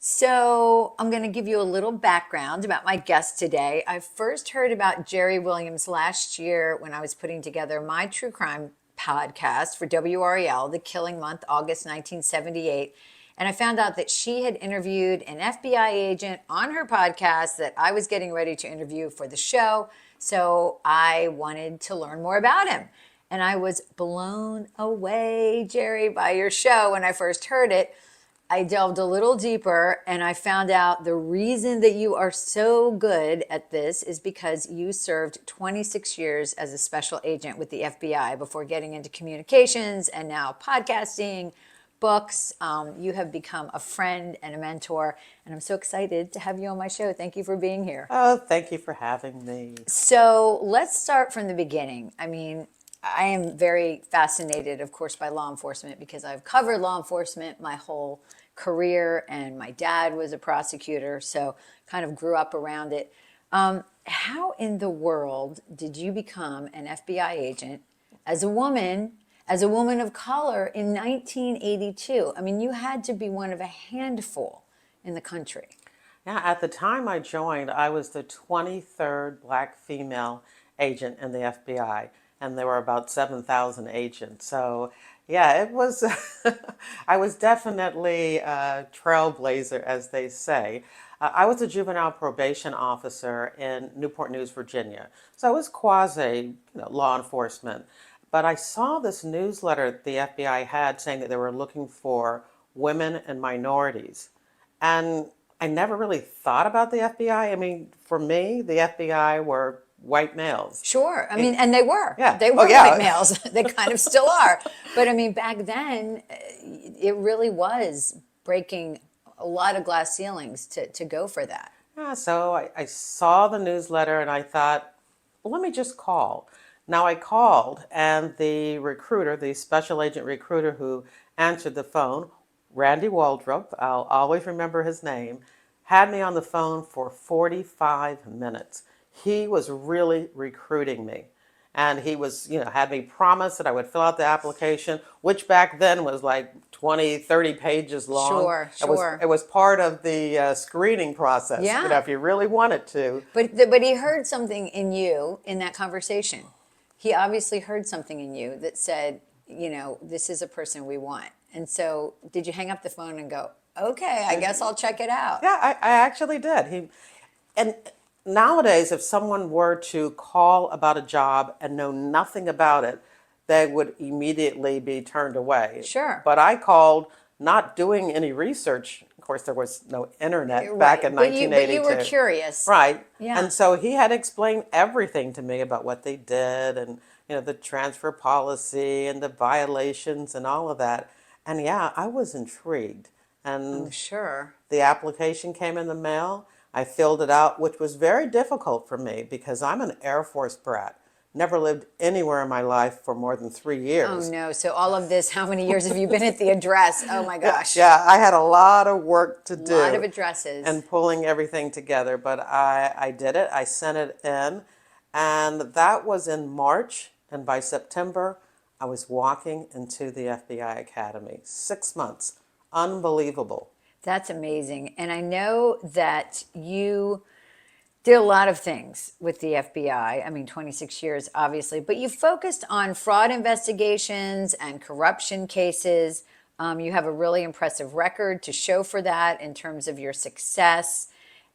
So, I'm going to give you a little background about my guest today. I first heard about Jerri Williams last year when I was putting together my true crime podcast for WREL, The Killing Month, August 1978. And I found out that she had interviewed an FBI agent on her podcast that I was getting ready to interview for the show. So, I wanted to learn more about him. And I was blown away, Jerri, by your show when I first heard it. I delved a little deeper and I found out the reason that you are so good at this is because you served 26 years as a special agent with the FBI before getting into communications and now podcasting, books. You have become a friend and a mentor, and I'm so excited to have you on my show. Thank you for being here. Oh, thank you for having me. So let's start from the beginning. I mean, I am very fascinated, of course, by law enforcement because I've covered law enforcement my whole career, and my dad was a prosecutor, so kind of grew up around it. How in the world did you become an FBI agent as a woman of color in 1982? I mean, you had to be one of a handful in the country. Yeah, at the time I joined, I was the 23rd black female agent in the FBI, and there were about 7,000 agents. So, yeah, it was, I was definitely a trailblazer, as they say. I was a juvenile probation officer in Newport News, Virginia. So I was quasi, law enforcement. But I saw this newsletter the FBI had saying that they were looking for women and minorities. And I never really thought about the FBI. I mean, for me, the FBI were white males. Sure. I mean, and they were. Yeah. They Oh, were yeah. white males. They kind of still are. But I mean, back then, it really was breaking a lot of glass ceilings to go for that. Yeah, so I saw the newsletter and I thought, well, let me just call. Now I called, and the recruiter, the special agent recruiter who answered the phone, Randy Waldrop, I'll always remember his name, had me on the phone for 45 minutes. He was really recruiting me. And he was, had me promise that I would fill out the application, which back then was like 20, 30 pages long. Sure, It was, sure. it was part of the screening process, Yeah. if you really wanted to. But he heard something in you in that conversation. He obviously heard something in you that said, this is a person we want. And so did you hang up the phone and go, okay, I guess I'll check it out? Yeah, I actually did. And nowadays, if someone were to call about a job and know nothing about it, they would immediately be turned away. Sure. But I called not doing any research. Of course, there was no internet back in But 1982. you were curious. Right. Yeah. And so he had explained everything to me about what they did and, the transfer policy and the violations and all of that. And yeah, I was intrigued. And I'm sure. the application came in the mail. I filled it out, which was very difficult for me because I'm an Air Force brat. Never lived anywhere in my life for more than 3 years. Oh no. So all of this, how many years have you been at the address? Oh my gosh. Yeah, I had a lot of work to do. A lot of addresses. And pulling everything together. But I did it. I sent it in. And that was in March. And by September, I was walking into the FBI Academy. 6 months. Unbelievable. That's amazing. And I know that you did a lot of things with the FBI. I mean, 26 years, obviously, but you focused on fraud investigations and corruption cases. You have a really impressive record to show for that in terms of your success.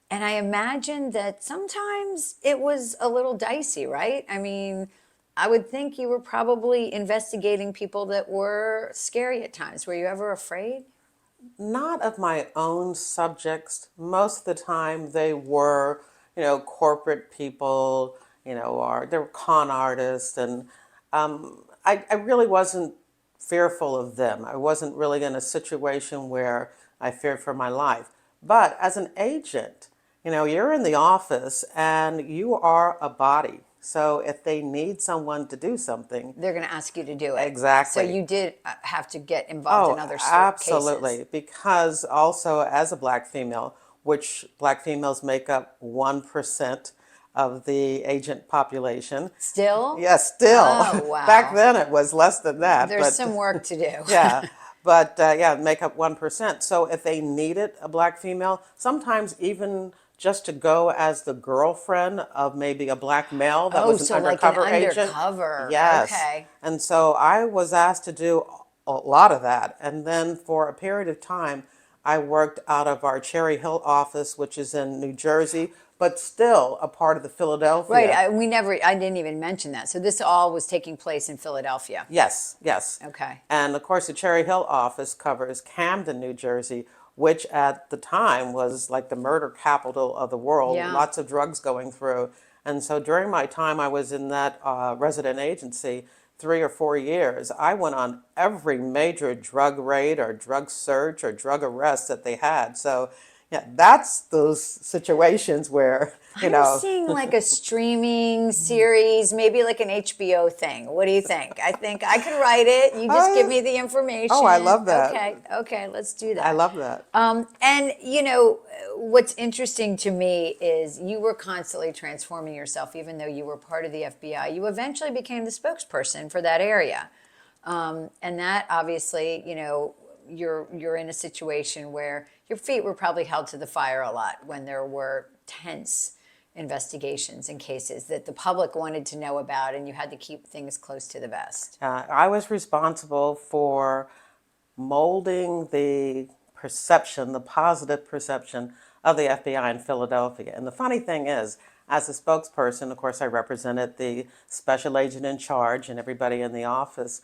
And I imagine that sometimes it was a little dicey, right? I mean, I would think you were probably investigating people that were scary at times. Were you ever afraid? Not of my own subjects. Most of the time they were, corporate people, or they were con artists. And I really wasn't fearful of them. I wasn't really in a situation where I feared for my life. But as an agent, you're in the office and you are a body. So if they need someone to do something, they're going to ask you to do it. Exactly. So you did have to get involved in other absolutely. cases. Because also as a black female, which black females make up 1% of the agent population. Still? Yes, still. Oh, wow. Back then it was less than that. There's some work to do. Yeah. but yeah, make up 1%. So if they needed a black female, sometimes even just to go as the girlfriend of maybe a black male that Oh, was an so like an undercover agent. undercover. Yes. Okay. And so I was asked to do a lot of that. And then for a period of time, I worked out of our Cherry Hill office, which is in New Jersey, but still a part of the Right. Philadelphia. I didn't even mention that. So this all was taking place in Philadelphia. Yes, yes. Okay. And of course, the Cherry Hill office covers Camden, New Jersey, which at the time was like the murder capital of the world, Yeah. lots of drugs going through. And so during my time I was in that resident agency, 3 or 4 years, I went on every major drug raid or drug search or drug arrest that they had. So, yeah, that's those situations where, you I'm know, seeing like a streaming series, maybe like an HBO thing. What do you think? I think I could write it. You just give uh, me the oh, I information. love that. Okay, okay, let's do I that. love that. And you know, what's interesting to me is you were constantly transforming yourself, even though you were part of the FBI. You eventually became the spokesperson for that area. And that obviously, you know, you're in a situation where your feet were probably held to the fire a lot when there were tense investigations and cases that the public wanted to know about, and you had to keep things close to the vest. I was responsible for molding the perception, the positive perception of the FBI in Philadelphia. And the funny thing is, as a spokesperson, of course, I represented the special agent in charge and everybody in the office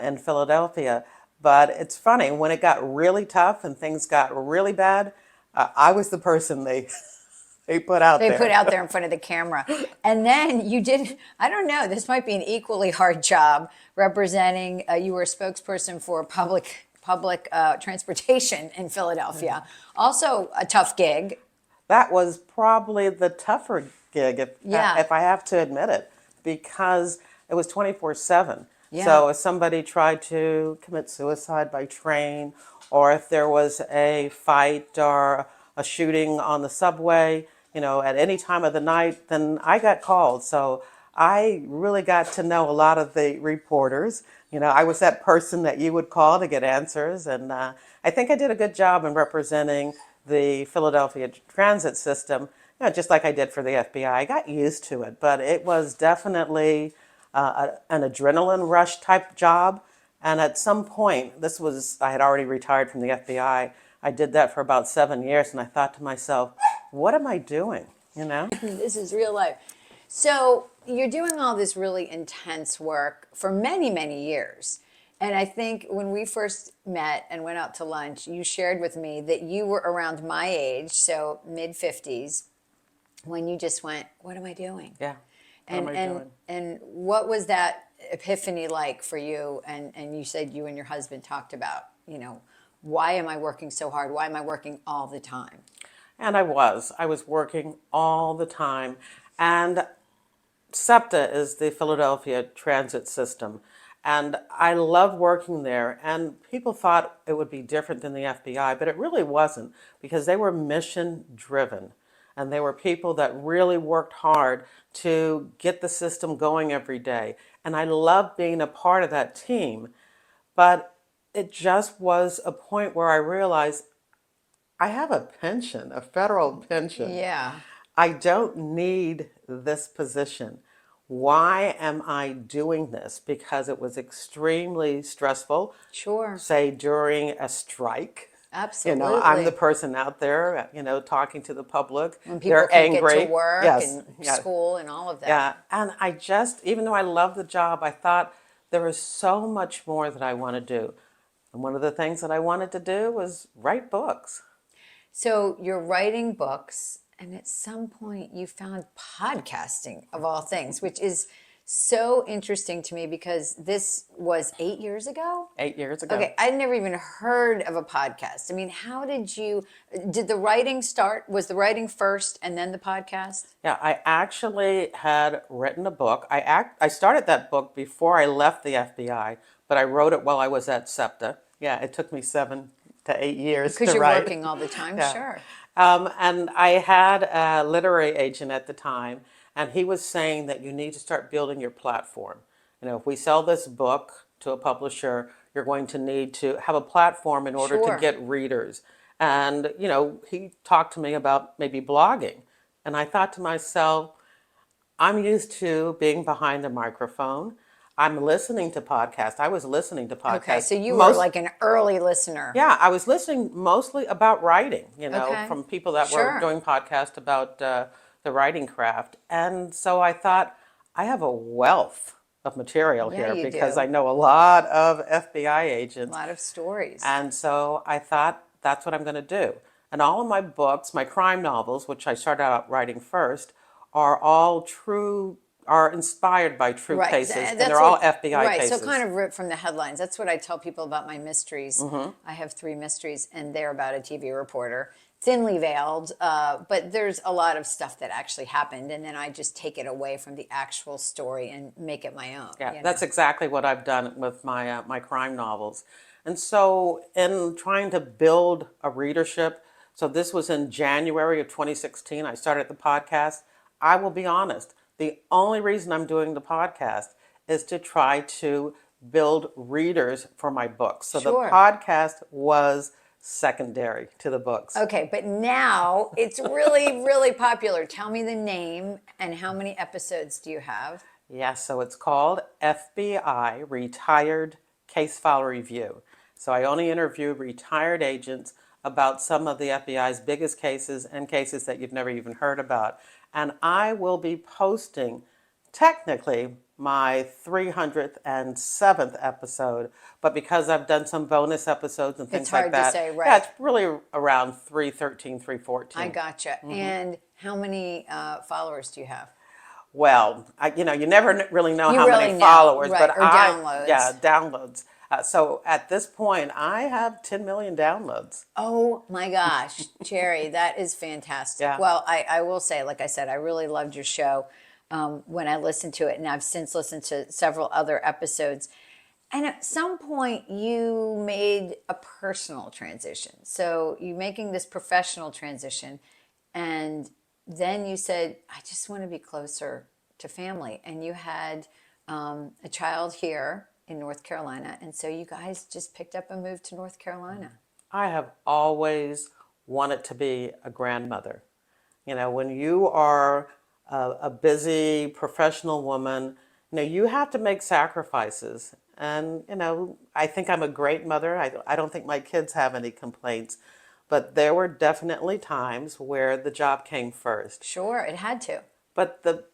in Philadelphia. But it's funny, when it got really tough and things got really bad, I was the person they they put out They put there. out there in front of the camera. And then you did, I don't know, this might be an equally hard job representing, you were a spokesperson for public transportation in Philadelphia. Also a tough gig. That was probably the tougher gig, Yeah, if I have to admit it, because it was 24/7. yeah. So if somebody tried to commit suicide by train, or if there was a fight or a shooting on the subway, you know, at any time of the night, then I got called. So I really got to know a lot of the reporters. You know, I was that person that you would call to get answers, and I think I did a good job in representing the Philadelphia transit system, you know, just like I did for the FBI. I got used to it, but it was definitely an adrenaline rush type job. And at some point, I had already retired from the FBI. I did that for about 7 years, and I thought to myself, what am I doing? You know? This is real life. So you're doing all this really intense work for many, many years. And I think when we first met and went out to lunch, you shared with me that you were around my age, so mid 50s, when you just went, "What am I doing?" Yeah. What am And I and doing? and what was that epiphany like for you? And you said you and your husband talked about, you know, why am I working so hard? Why am I working all the time? And I was working all the time. And SEPTA is the Philadelphia transit system. And I loved working there. And people thought it would be different than the FBI, but it really wasn't, because they were mission driven. And they were people that really worked hard to get the system going every day. And I loved being a part of that team. But it just was a point where I realized I have a pension, a federal pension. Yeah, I don't need this position. Why am I doing this? Because it was extremely stressful, sure. say during a strike. You know, I'm the Absolutely. person out there, you know, talking to the public. When people They're can't get to angry. work Yes, and yeah, school and all of that. yeah. And I just, even though I love the job, I thought there is so much more that I want to do. And one of the things that I wanted to do was write books. So you're writing books, and at some point you found podcasting of all things, which is so interesting to me because this was 8 years ago. 8 years ago. Okay, I'd never even heard of a podcast. I mean, did the writing start? Was the writing first and then the podcast? Yeah, I actually had written a book. I started that book before I left the FBI, but I wrote it while I was at SEPTA. Yeah, it took me 7 to 8 years Because to you're write. working all the time, Yeah. sure. And I had a literary agent at the time, and he was saying that you need to start building your platform. You know, if we sell this book to a publisher, you're going to need to have a platform in order to Sure. get readers. And, he talked to me about maybe blogging. And I thought to myself, I'm used to being behind the microphone. I'm listening to podcasts. I was listening to Okay, podcasts so you were most. like an early listener. Yeah, I was listening mostly about writing, Okay. from people that were Sure. doing podcasts about the writing craft. And so I thought, I have a wealth of material Yeah, here you because do. I know a lot of FBI A agents. lot of stories. And so I thought, that's what I'm going to do. And all of my books, my crime novels, which I started out writing first, are all true, are inspired by true Right. cases, and they're That's all what, FBI right. So kind cases. of ripped from the headlines. That's what I tell people about my mysteries. I have three mysteries, and they're about a TV reporter, thinly veiled, but there's a lot of stuff that actually happened, and then I just take it away from the actual story and make it my own. Yeah, You know. that's exactly what I've done with my crime novels. And so, in trying to build a readership, so this was in January of 2016. I started the podcast. I will be honest, the only reason I'm doing the podcast is to try to build readers for my books. So the Sure. podcast was secondary to the books. Okay, but now it's really, really popular. Tell me the name and how many episodes do you have? Yes, so it's called FBI Retired Case File Review. So I only interview retired agents about some of the FBI's biggest cases and cases that you've never even heard about. And I will be posting technically my 307th episode, but because I've done some bonus episodes and It's things like hard to that, say, yeah, right? it's really around 313, I 314. gotcha. And how many followers do you have? Well, you never really know You how many really know, followers, right? but Or yeah, downloads. downloads. So at this point, I have 10 million downloads. Oh my gosh, Jerry, that is fantastic. Yeah. Well, I will say, like I said, I really loved your show when I listened to it, and I've since listened to several other episodes. And at some point, you made a personal transition. So you're making this professional transition, and then you said, I just want to be closer to family. And you had a child here in North Carolina. And so you guys just picked up and moved to North Carolina. I have always wanted to be a grandmother. When you are a busy professional woman, you have to make sacrifices. And, I think I'm a great mother. I don't think my kids have any complaints. But there were definitely times where the job came first. Sure, it had to. But the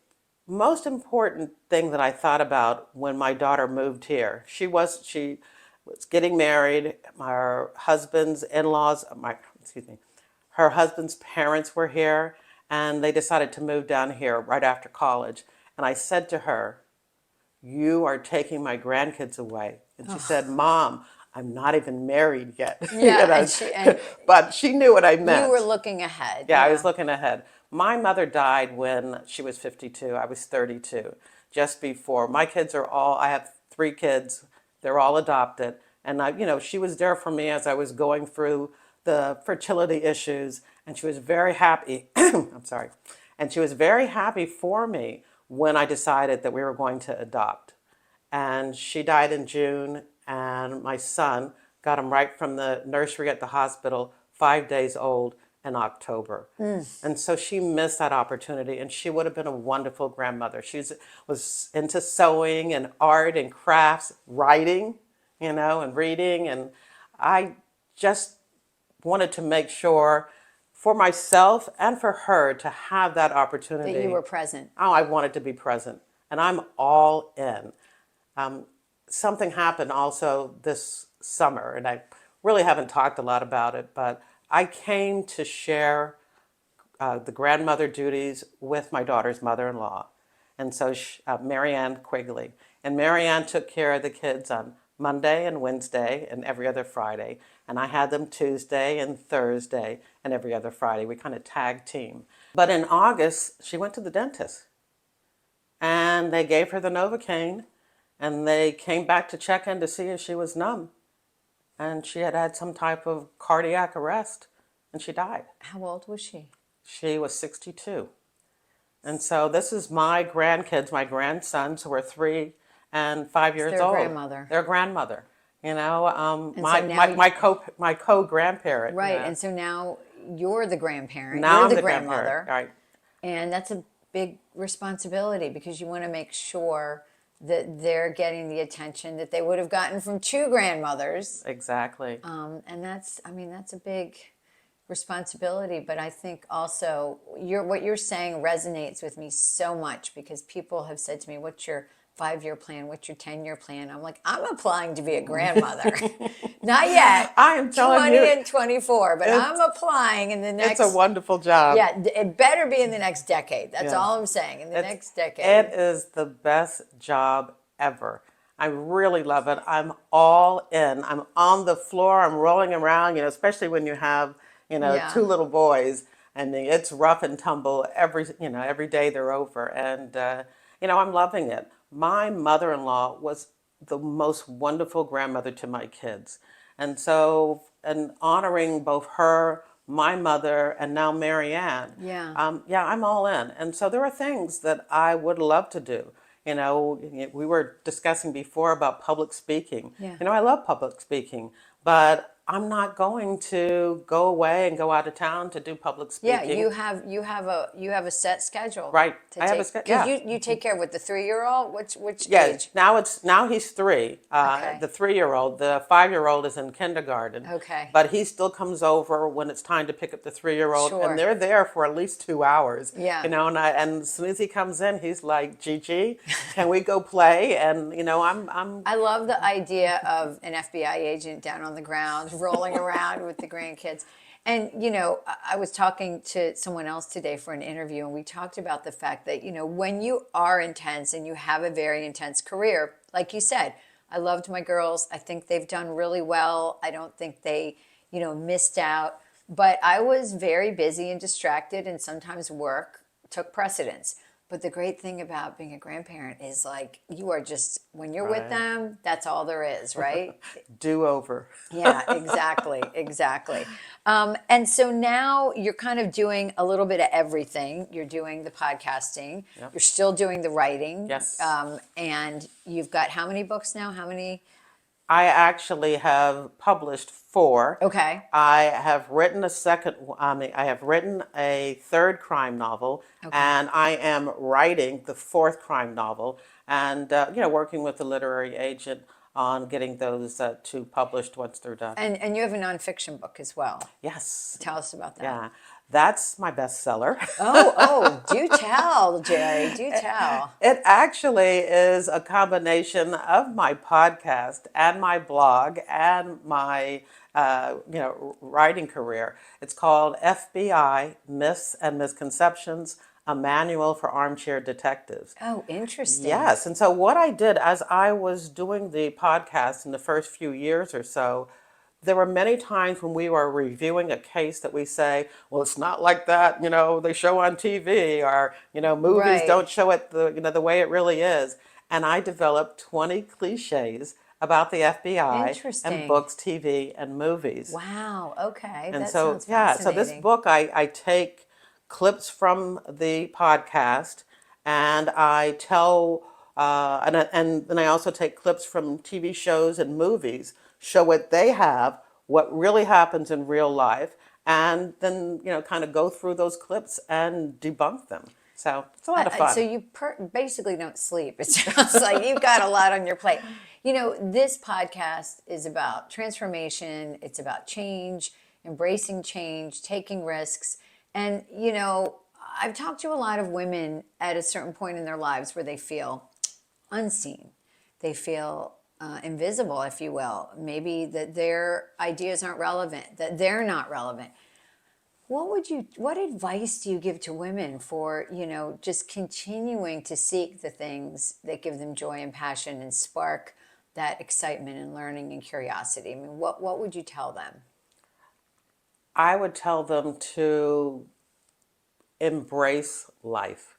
most important thing that I thought about when my daughter moved here, she was getting married. Her husband's in-laws, excuse me, her husband's parents were here, and they decided to move down here right after college. And I said to her, "You are taking my grandkids away." And she said, "Mom, I'm not even married yet." Yeah, and But she knew what I you were meant. looking ahead. Yeah, I was Yeah. looking ahead. My mother died when she was 52. I was 32, just before. I have three kids. They're all adopted. And she was there for me as I was going through the fertility issues. And she was very happy. I'm sorry. And she was very happy for me when I decided that we were going to adopt. And she died in June, and my son got him right from the nursery at the hospital, 5 days old, in October. And so she missed that opportunity, and she would have been a wonderful grandmother. Was into sewing and art and crafts, writing, and reading. And I just wanted to make sure for myself and for her to have that That you opportunity. were present. Oh, I wanted to be present, and I'm all in. Something happened also this summer, and I really haven't talked a lot about it, but I came to share the grandmother duties with my daughter's mother-in-law. And so Marianne Quigley. And Marianne took care of the kids on Monday and Wednesday and every other Friday. And I had them Tuesday and Thursday and every other Friday. We kind of tag team. But in August, she went to the dentist. And they gave her the Novocaine. And they came back to check in to see if she was numb. And she had had some type of cardiac arrest. And she died. How old was she? She was 62. And so this is my grandkids, my grandsons, who are 3 and 5 years their old. grandmother. Their grandmother. And so now, my co-grandparent, right. And so now you're the grandparent, now you're I'm the the grandparent, grandmother. right? And that's a big responsibility because you want to make sure that they're getting the attention that they would have gotten from two grandmothers. Exactly. And that's, I mean, that's a big responsibility. But I think also what you're saying resonates with me so much because people have said to me, "What's your 5-year plan? What's your 10-year plan?" I'm like, I'm applying to be a grandmother. Not yet. I am telling 20 you, and 24, but I'm it's applying in the it's a next, wonderful job. yeah, it better be in the next decade. That's Yeah. all I'm saying. In the It's next decade. it is the best job ever. I really love it. I'm all in. I'm on the floor. I'm rolling around. Especially when you have Yeah. two little boys, and it's rough and tumble every day they're over, and I'm loving it. My mother-in-law was the most wonderful grandmother to my kids, and honoring both her, my mother, and now Marianne. Yeah. Yeah, I'm all in. And so there are things that I would love to do. We were discussing before about public speaking. Yeah. I love public speaking, but I'm not going to go away and go out of town to do public Yeah, speaking. you have a set schedule Right. to I have a take because yeah. you take care of with the 3-year-old. Which Yeah, age? now he's three. Okay. The 3-year-old, the 5-year-old is in kindergarten, Okay. but he still comes over when it's time to pick up the 3-year-old, and Sure. they're there for at least 2 hours. Yeah. And as soon as he comes in, he's like, "Gigi, can we go play?" And I'm I love the idea of an FBI agent down on the ground rolling around with the grandkids. And, I was talking to someone else today for an interview, and we talked about the fact that, when you are intense and you have a very intense career, like you said, I loved my girls. I think they've done really well. I don't think they, missed out. But I was very busy and distracted, and sometimes work took precedence. But the great thing about being a grandparent is like you are just, when you're with right. them, that's all there is, right? Do over. Yeah, exactly, exactly. And so now you're kind of doing a little bit of everything. You're doing the podcasting, Yep. you're still doing the writing, Yes. and you've got how many books now? How many? I actually have published four. Okay, I have written a second, I have written a third crime novel, okay. and I am writing the fourth crime novel, and working with the literary agent on getting those two published once they're done. And you have a nonfiction book as well. Yes, Tell us about that. yeah, that's my bestseller. Oh, do tell, Jerry, do tell. It actually is a combination of my podcast and my blog and my writing career. It's called FBI Myths and Misconceptions: A Manual for Armchair Detectives. Oh, interesting. Yes, and so what I did as I was doing the podcast in the first few years or so, there were many times when we were reviewing a case that we say, well, it's not like that, they show on TV, or, movies Right. don't show it the way it really is. And I developed 20 cliches about the FBI and Interesting. books, TV, and movies. Wow. Okay. And That so, sounds yeah, so this fascinating. book, I take clips from the podcast, and I tell, and then I also take clips from TV shows and movies, show what they have, what really happens in real life, and then, kind of go through those clips and debunk them. So it's a lot of So fun. you basically don't sleep. It sounds like you've got a lot on your plate. This podcast is about transformation. It's about change, embracing change, taking risks. And, I've talked to a lot of women at a certain point in their lives where they feel unseen. They feel invisible, if you will. Maybe that their ideas aren't relevant, that they're not relevant. What advice do you give to women for, just continuing to seek the things that give them joy and passion and spark that excitement and learning and curiosity? I mean, what would you tell them? I would tell them to embrace life,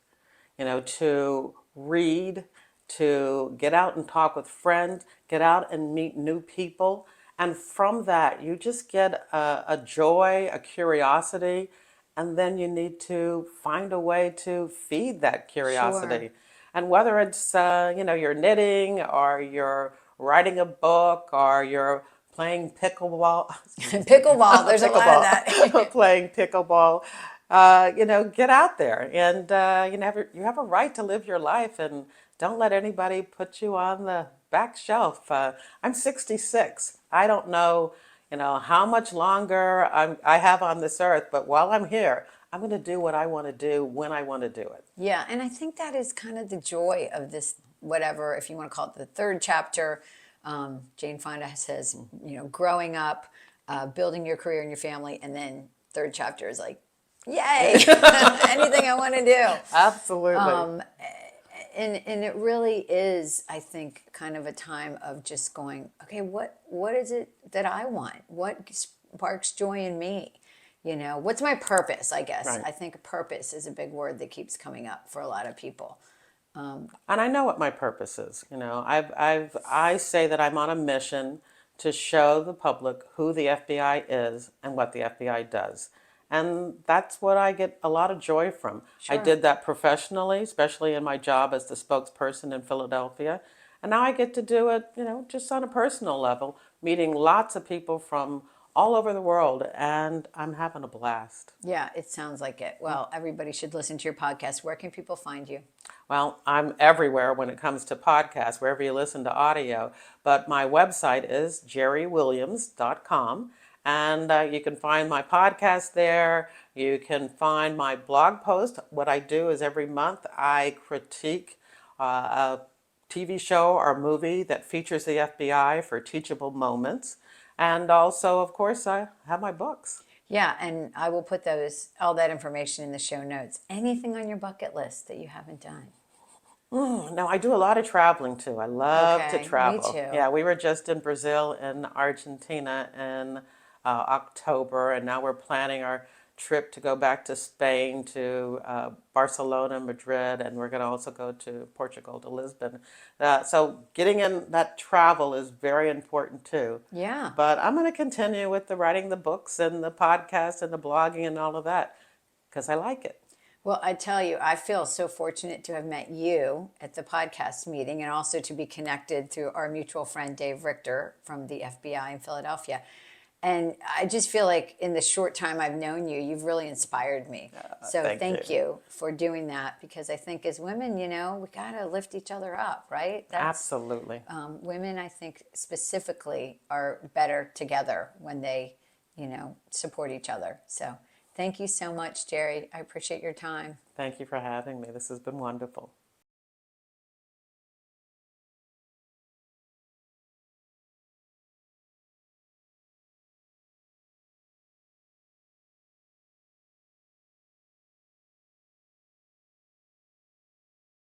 to read, to get out and talk with friends, get out and meet new people. And from that, you just get a joy, a curiosity, and then you need to find a way to feed that Sure. curiosity. And whether it's, you're knitting or you're writing a book or you're playing pickleball, excuse me, Pickleball, there's a lot of that. playing pickleball, get out there and you have a right to live your life and don't let anybody put you on the back shelf. I'm 66. I don't know, how much longer I have on this earth, but while I'm here, I'm going to do what I want to do when I want to do it. Yeah, and I think that is kind of the joy of this, whatever, if you want to call it the third chapter. Jane Fonda says, growing up, building your career and your family, and then third chapter is like, yay, anything I want to do. Absolutely. And it really is, I think, kind of a time of just going, okay, what is it that I want? What sparks joy in me? What's my purpose, I guess. Right. I think purpose is a big word that keeps coming up for a lot of people. And I know what my purpose is. I say that I'm on a mission to show the public who the FBI is and what the FBI does. And that's what I get a lot of joy from. I Sure. did that professionally, especially in my job as the spokesperson in Philadelphia. And now I get to do it, just on a personal level, meeting lots of people from all over the world, and I'm having a blast. Yeah, it sounds like it. Well, everybody should listen to your podcast. Where can people find you? Well, I'm everywhere when it comes to podcasts, wherever you listen to audio. But my website is jerrywilliams.com. And you can find my podcast there. You can find my blog post. What I do is every month I critique a TV show or movie that features the FBI for teachable moments. And also, of course, I have my books. Yeah, and I will put all that information in the show notes. Anything on your bucket list that you haven't done? No, I do a lot of traveling too. I love to Okay, me travel. too. Yeah, we were just in Brazil and Argentina in October, and now we're planning our trip to go back to Spain to Barcelona, Madrid, and we're going to also go to Portugal, to Lisbon. So getting in that travel is very important too. Yeah. But I'm going to continue with the writing the books and the podcast and the blogging and all of that because I like it. Well, I tell you, I feel so fortunate to have met you at the podcast meeting and also to be connected through our mutual friend, Dave Richter from the FBI in Philadelphia. And I just feel like in the short time I've known you, you've really inspired me. So thank you. you for doing that because I think as women, we got to lift each other up, right? Absolutely. Women, I think specifically, are better together when they, support each other. So thank you so much, Jerri. I appreciate your time. Thank you for having me. This has been wonderful.